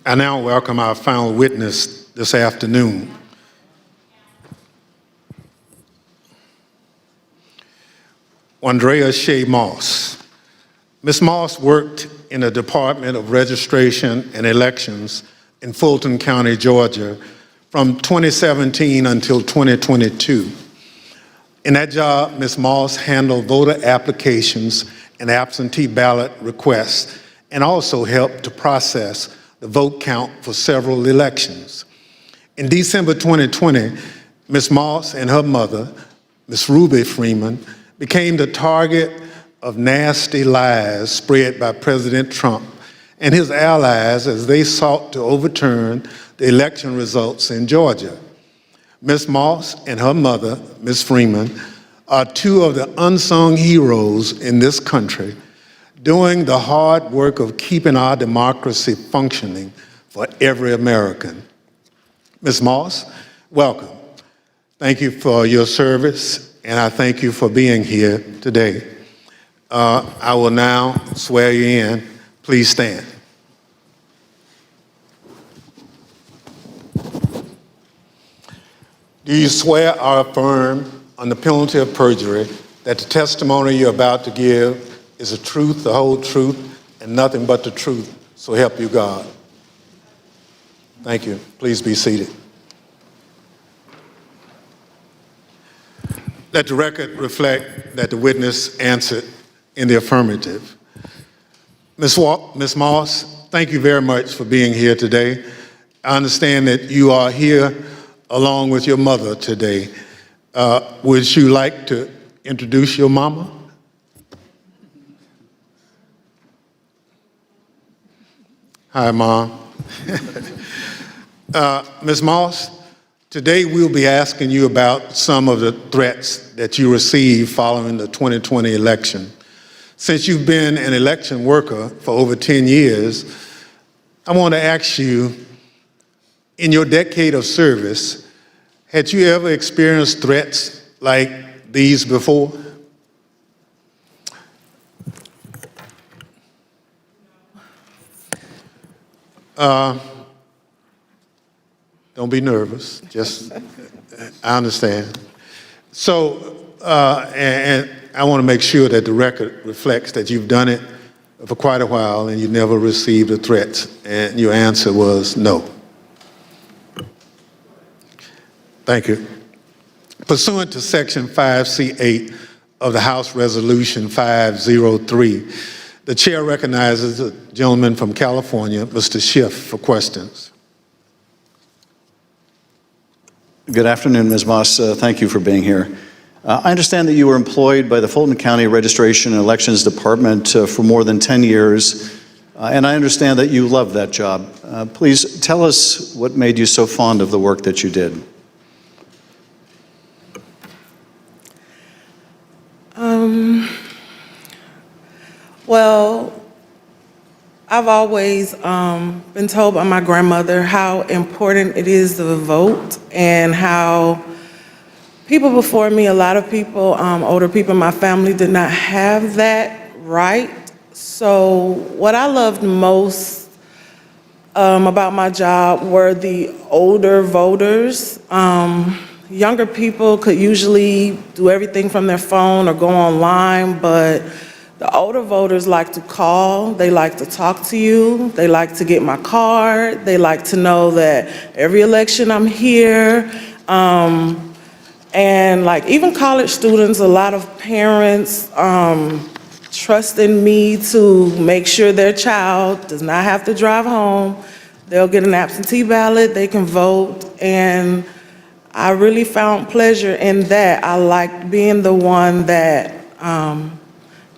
I now welcome our final witness this afternoon. Wandrea Shaye Moss. Ms. Moss worked in the Department of Registration and Elections in Fulton County, Georgia, from 2017 until 2022. In that job, Ms. Moss handled voter applications and absentee ballot requests, and also helped to process the vote count for several elections. In December 2020, Ms. Moss and her mother, Ms. Ruby Freeman, became the target of nasty lies spread by President Trump and his allies as they sought to overturn the election results in Georgia. Ms. Moss and her mother, Ms. Freeman, are two of the unsung heroes in this country, doing the hard work of keeping our democracy functioning for every American. Ms. Moss, welcome. Thank you for your service, and I thank you for being here today. I will now swear you in. Please stand. Do you swear or affirm on the penalty of perjury that the testimony you're about to give is the truth, the whole truth, and nothing but the truth, so help you God? Thank you. Please be seated. Let the record reflect that the witness answered in the affirmative. Ms. Moss, thank you very much for being here today. I understand that you are here along with your mother today. Would you like to introduce your mama? Hi, Mom. Ms. Moss, today we'll be asking you about some of the threats that you received following the 2020 election. Since you've been an election worker for over 10 years, I want to ask you, in your decade of service, had you ever experienced threats like these before? Don't be nervous, I understand. So, and I want to make sure that the record reflects that you've done it for quite a while and you never received a threat, and your answer was no. Thank you. Pursuant to Section 5C8 of the House Resolution 503, the chair recognizes the gentleman from California, Mr. Schiff, for questions. Good afternoon, Ms. Moss. Thank you for being here. I understand that you were employed by the Fulton County Registration and Elections Department for more than 10 years, and I understand that you love that job. Please tell us what made you so fond of the work that you did. Well, I've always been told by my grandmother how important it is to vote, and how people before me, a lot of people, older people in my family, did not have that right. So what I loved most about my job were the older voters. Younger people could usually do everything from their phone or go online, but the older voters like to call, they like to talk to you, they like to get my card, they like to know that every election I'm here. And like even college students, a lot of parents trust in me to make sure their child does not have to drive home. They'll get an absentee ballot, they can vote, and I really found pleasure in that. I liked being the one that,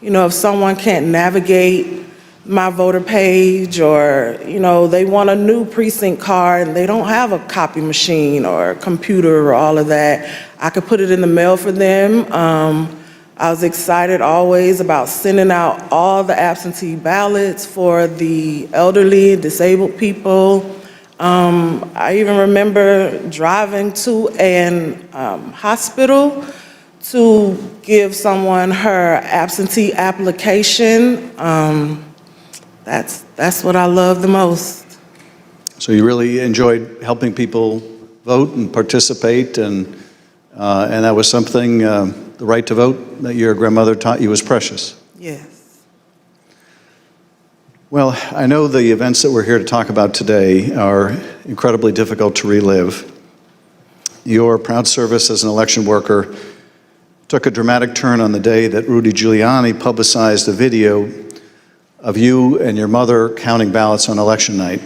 you know, if someone can't navigate my voter page, or, you know, they want a new precinct card and they don't have a copy machine or a computer or all of that, I could put it in the mail for them. I was excited always about sending out all the absentee ballots for the elderly and disabled people. I even remember driving to an hospital to give someone her absentee application. That's what I love the most. So you really enjoyed helping people vote and participate, and that was something, the right to vote, that your grandmother taught you was precious. Yes. Well, I know the events that we're here to talk about today are incredibly difficult to relive. Your proud service as an election worker took a dramatic turn on the day that Rudy Giuliani publicized a video of you and your mother counting ballots on election night.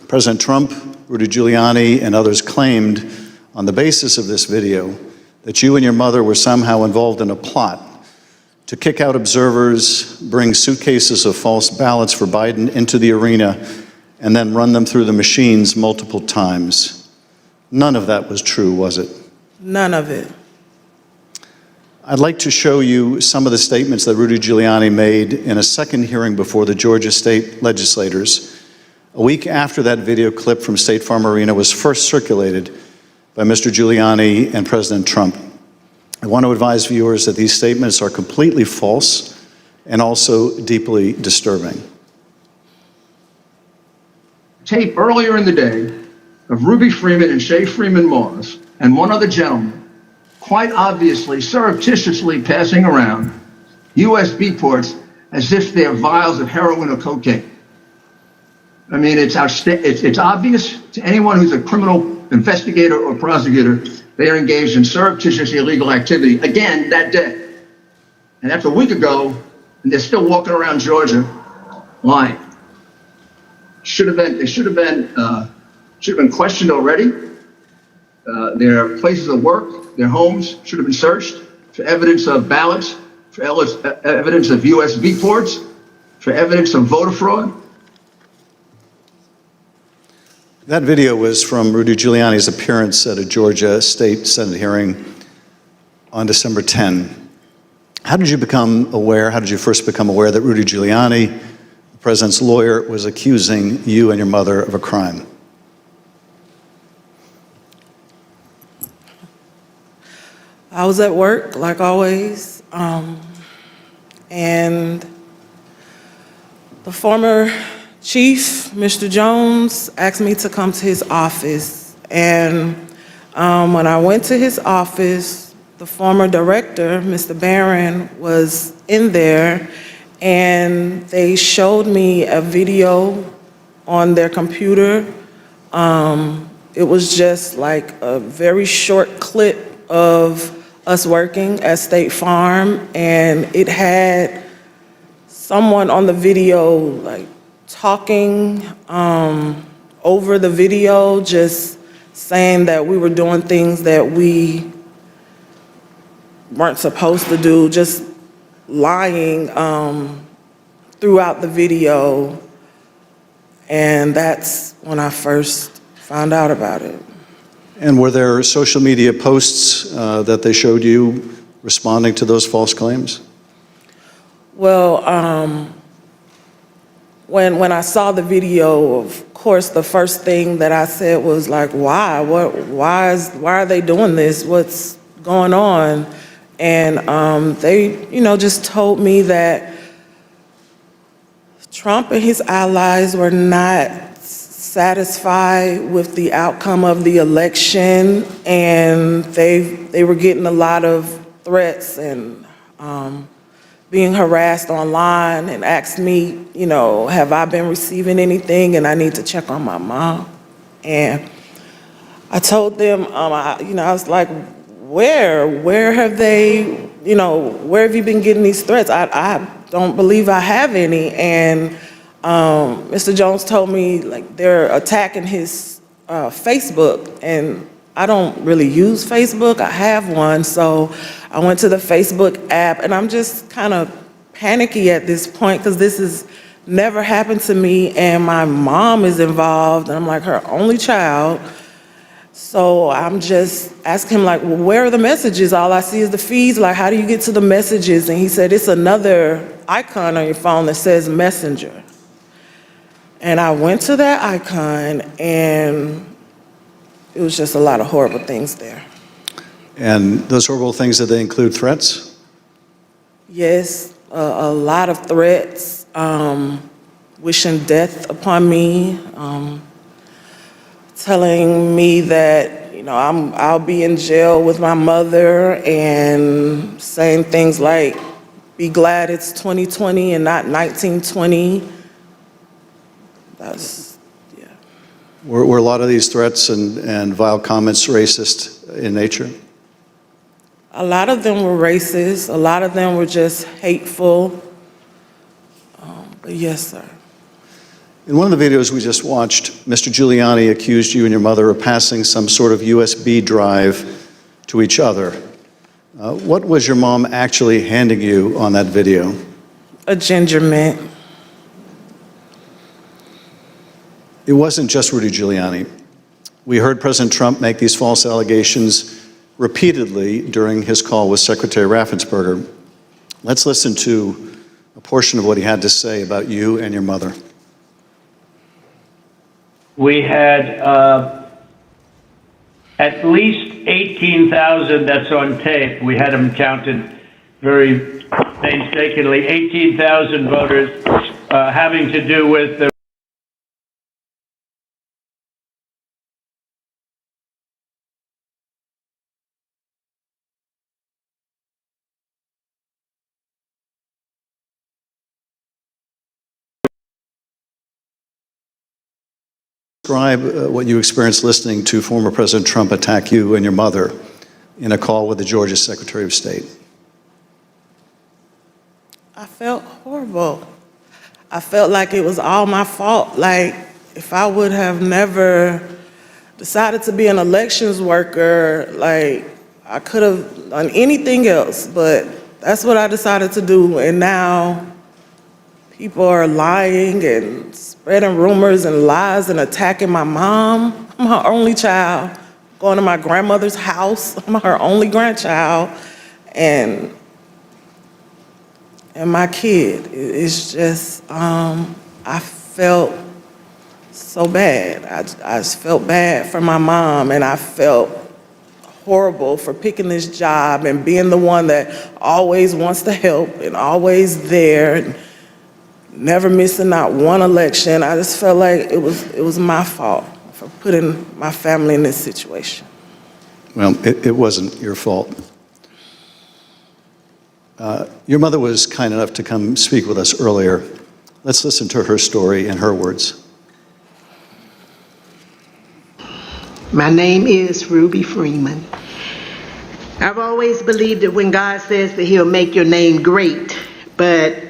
President Trump, Rudy Giuliani, and others claimed on the basis of this video that you and your mother were somehow involved in a plot to kick out observers, bring suitcases of false ballots for Biden into the arena, and then run them through the machines multiple times. None of that was true, was it? None of it. I'd like to show you some of the statements that Rudy Giuliani made in a second hearing before the Georgia state legislators, a week after that video clip from State Farm Arena was first circulated by Mr. Giuliani and President Trump. I want to advise viewers that these statements are completely false and also deeply disturbing. Tape earlier in the day of Ruby Freeman and Shaye Moss and one other gentleman quite obviously surreptitiously passing around USB ports as if they're vials of heroin or cocaine. I mean, it's obvious to anyone who's a criminal investigator or prosecutor they are engaged in surreptitious illegal activity again that day. And that's a week ago, and they're still walking around Georgia lying. They should have been questioned already. Their places of work, their homes should have been searched for evidence of ballots, for evidence of USB ports, for evidence of voter fraud. That video was from Rudy Giuliani's appearance at a Georgia State Senate hearing on December 10. How did you first become aware that Rudy Giuliani, the president's lawyer, was accusing you and your mother of a crime? I was at work, like always, and the former chief, Mr. Jones, asked me to come to his office. And when I went to his office, the former director, Mr. Barron, was in there, and they showed me a video on their computer. It was just like a very short clip of us working at State Farm, and it had someone on the video like talking over the video, just saying that we were doing things that we weren't supposed to do, just lying throughout the video. And that's when I first found out about it. And were there social media posts that they showed you responding to those false claims? Well, when I saw the video, of course, the first thing that I said was like, why? Why are they doing this? What's going on? And they, just told me that Trump and his allies were not satisfied with the outcome of the election, and they were getting a lot of threats and being harassed online, and asked me, have I been receiving anything, and I need to check on my mom. And I told them, I was like, where have they, where have you been getting these threats? I don't believe I have any. And Mr. Jones told me, like, they're attacking his Facebook, and I don't really use Facebook. I have one, so I went to the Facebook app, and I'm just kind of panicky at this point because this has never happened to me, and my mom is involved, and I'm like her only child. So I'm just asking him, like, well, where are the messages? All I see is the feeds. Like, how do you get to the messages? And he said, it's another icon on your phone that says Messenger. And I went to that icon, and it was just a lot of horrible things there. And those horrible things, did they include threats? Yes, a lot of threats, wishing death upon me, telling me that, you know, I'll be in jail with my mother, and saying things like, be glad it's 2020 and not 1920. That's, yeah. Were a lot of these threats and vile comments racist in nature? A lot of them were racist. A lot of them were just hateful. But yes, sir. In one of the videos we just watched, Mr. Giuliani accused you and your mother of passing some sort of USB drive to each other. What was your mom actually handing you on that video? A ginger mint. It wasn't just Rudy Giuliani. We heard President Trump make these false allegations repeatedly during his call with Secretary Raffensperger. Let's listen to a portion of what he had to say about you and your mother. We had at least 18,000, that's on tape. We had them counted very painstakingly, 18,000 voters having to do with the Describe what you experienced listening to former President Trump attack you and your mother in a call with the Georgia Secretary of State. I felt horrible. I felt like it was all my fault. Like, if I would have never decided to be an elections worker, like, I could have done anything else, but that's what I decided to do. And now people are lying and spreading rumors and lies and attacking my mom. I'm her only child. Going to my grandmother's house. I'm her only grandchild. And my kid. It's just, I felt so bad. I just felt bad for my mom, and I felt horrible for picking this job and being the one that always wants to help and always there, and never missing not one election. I just felt like it was my fault for putting my family in this situation. Well, it wasn't your fault. Your mother was kind enough to come speak with us earlier. Let's listen to her story in her words. My name is Ruby Freeman. I've always believed that when God says that he'll make your name great, but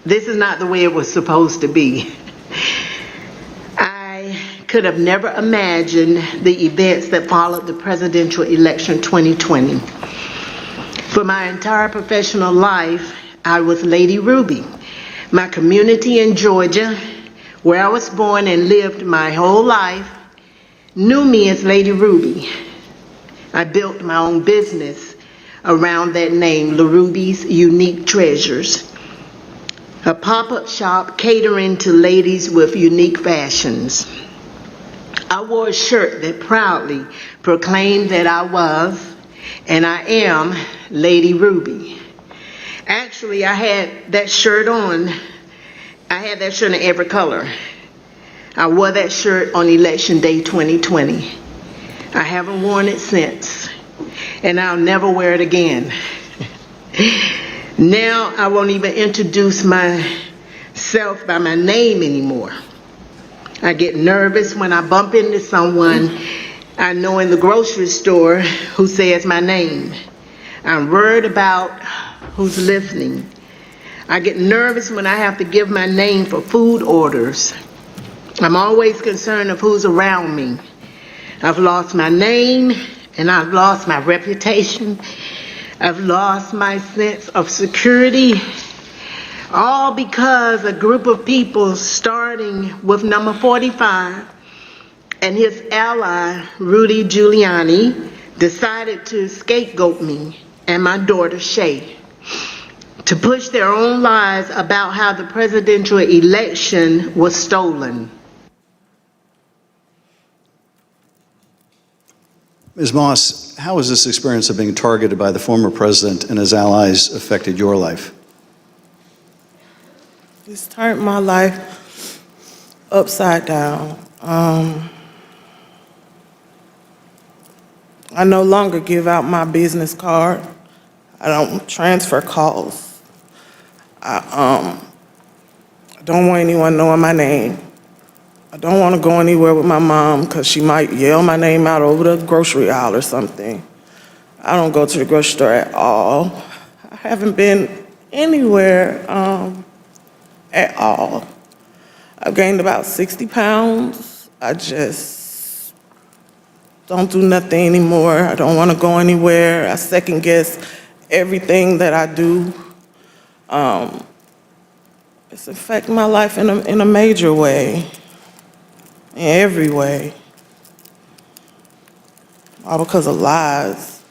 this is not the way it was supposed to be. I could have never imagined the events that followed the presidential election 2020. For my entire professional life, I was Lady Ruby. My community in Georgia, where I was born and lived my whole life, knew me as Lady Ruby. I built my own business around that name, La Ruby's Unique Treasures, a pop-up shop catering to ladies with unique fashions. I wore a shirt that proudly proclaimed that I was, and I am, Lady Ruby. Actually, I had that shirt on. I had that shirt in every color. I wore that shirt on Election Day 2020. I haven't worn it since, and I'll never wear it again. Now I won't even introduce myself by my name anymore. I get nervous when I bump into someone I know in the grocery store who says my name. I'm worried about who's listening. I get nervous when I have to give my name for food orders. I'm always concerned of who's around me. I've lost my name, and I've lost my reputation. I've lost my sense of security, all because a group of people, starting with number 45 and his ally, Rudy Giuliani, decided to scapegoat me and my daughter, Shaye, to push their own lies about how the presidential election was stolen. Ms. Moss, how has this experience of being targeted by the former president and his allies affected your life? It's turned my life upside down. I no longer give out my business card. I don't transfer calls. I don't want anyone knowing my name. I don't want to go anywhere with my mom because she might yell my name out over the grocery aisle or something. I don't go to the grocery store at all. I haven't been anywhere at all. I've gained about 60 pounds. I just don't do nothing anymore. I don't want to go anywhere. I second guess everything that I do. It's affecting my life in a major way, in every way. All because of lies.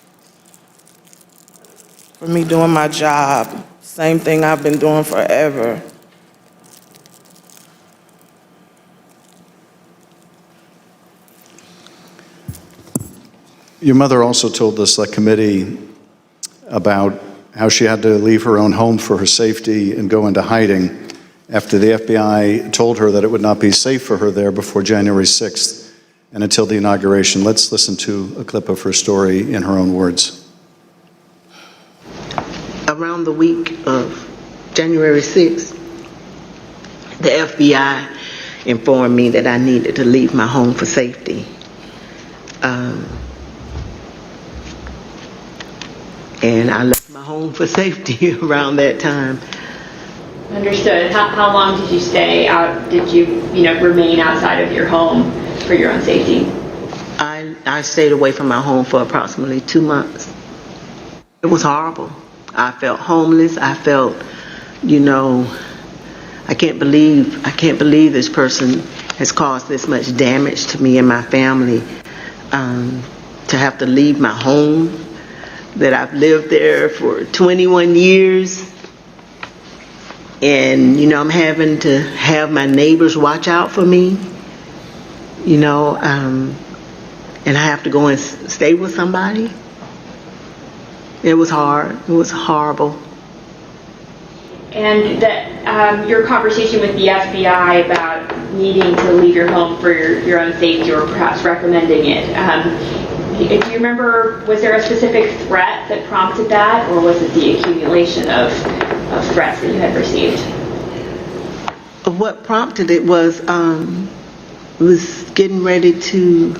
For me doing my job, same thing I've been doing forever. Your mother also told the select committee about how she had to leave her own home for her safety and go into hiding after the FBI told her that it would not be safe for her there before January 6th and until the inauguration. Let's listen to a clip of her story in her own words. Around the week of January 6th, the FBI informed me that I needed to leave my home for safety. And I left my home for safety around that time. Understood. How long did you stay out? Did you remain outside of your home for your own safety? I stayed away from my home for approximately 2 months. It was horrible. I felt homeless. I felt, I can't believe this person has caused this much damage to me and my family. To have to leave my home, that I've lived there for 21 years. And, I'm having to have my neighbors watch out for me, and I have to go and stay with somebody. It was hard. It was horrible. And that your conversation with the FBI about needing to leave your home for your own safety, or perhaps recommending it, if you remember, was there a specific threat that prompted that, or was it the accumulation of threats that you had received? What prompted it was getting ready to,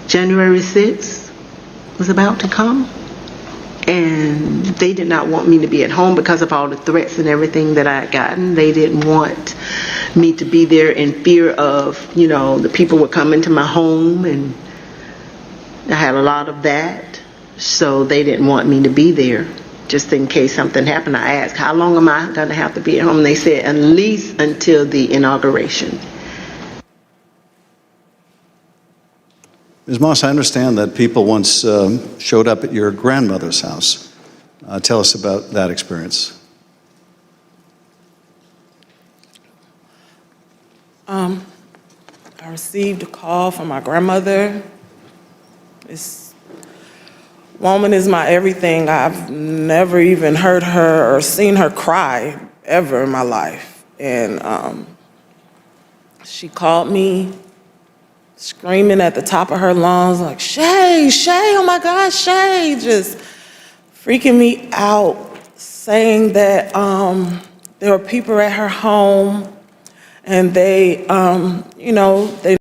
January 6th was about to come, and they did not want me to be at home because of all the threats and everything that I had gotten. They didn't want me to be there in fear of, the people were coming to my home, and I had a lot of that, so they didn't want me to be there. Just in case something happened, I asked, how long am I going to have to be at home? And they said, at least until the inauguration. Ms. Moss, I understand that people once showed up at your grandmother's house. Tell us about that experience. I received a call from my grandmother. This woman is my everything. I've never even heard her or seen her cry ever in my life. And she called me screaming at the top of her lungs, like, Shaye, oh my God, Shaye, just freaking me out, saying that there were people at her home and they, they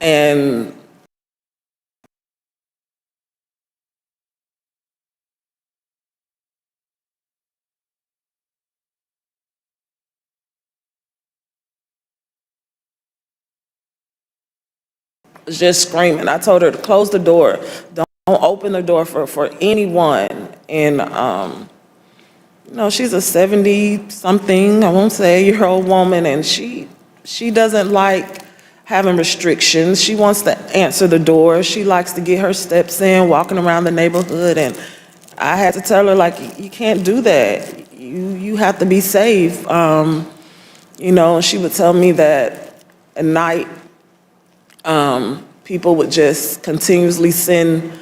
and was just screaming. I told her to close the door. Don't open the door for anyone. And, she's a 70-something, I won't say year-old woman, and she doesn't like having restrictions. She wants to answer the door. She likes to get her steps in, walking around the neighborhood. And I had to tell her, like, you can't do that. You have to be safe. And she would tell me that at night. People would just continuously send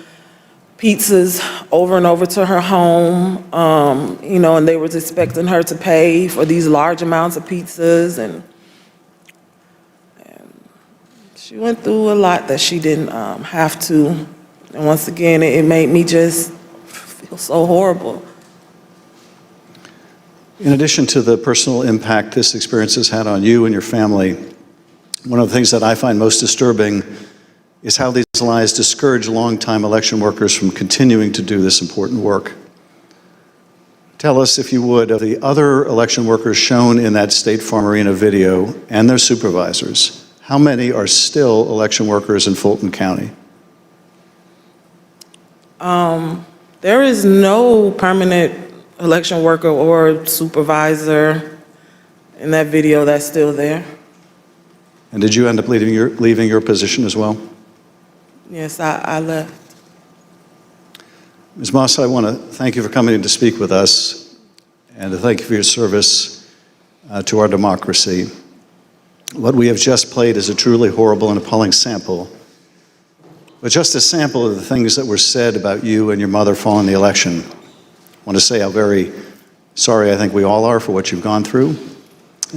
pizzas over and over to her home, and they was expecting her to pay for these large amounts of pizzas, and she went through a lot that she didn't have to. And once again, it made me just feel so horrible. In addition to the personal impact this experience has had on you and your family, one of the things that I find most disturbing is how these lies discourage longtime election workers from continuing to do this important work. Tell us, if you would, of the other election workers shown in that State Farm Arena video and their supervisors. How many are still election workers in Fulton County? There is no permanent election worker or supervisor in that video that's still there. And did you end up leaving your position as well? Yes, I left. Ms. Moss, I want to thank you for coming in to speak with us and to thank you for your service to our democracy. What we have just played is a truly horrible and appalling sample, but just a sample of the things that were said about you and your mother following the election. I want to say how very sorry I think we all are for what you've gone through,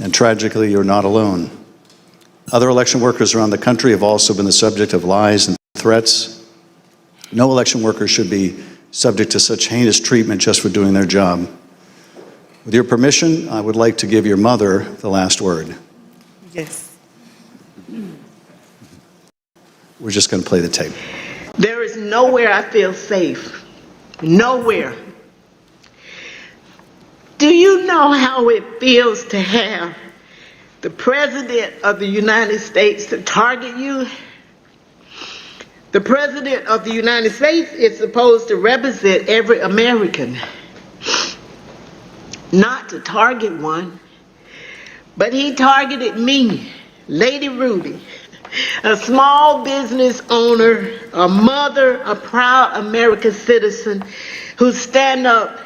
and tragically, you're not alone. Other election workers around the country have also been the subject of lies and threats. No election worker should be subject to such heinous treatment just for doing their job. With your permission, I would like to give your mother the last word. Yes. We're just going to play the tape. There is nowhere I feel safe. Nowhere. Do you know how it feels to have the President of the United States to target you? The President of the United States is supposed to represent every American, not to target one. But he targeted me, Lady Ruby, a small business owner, a mother, a proud American citizen who stand up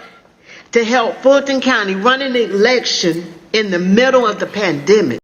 to help Fulton County run an election in the middle of the pandemic.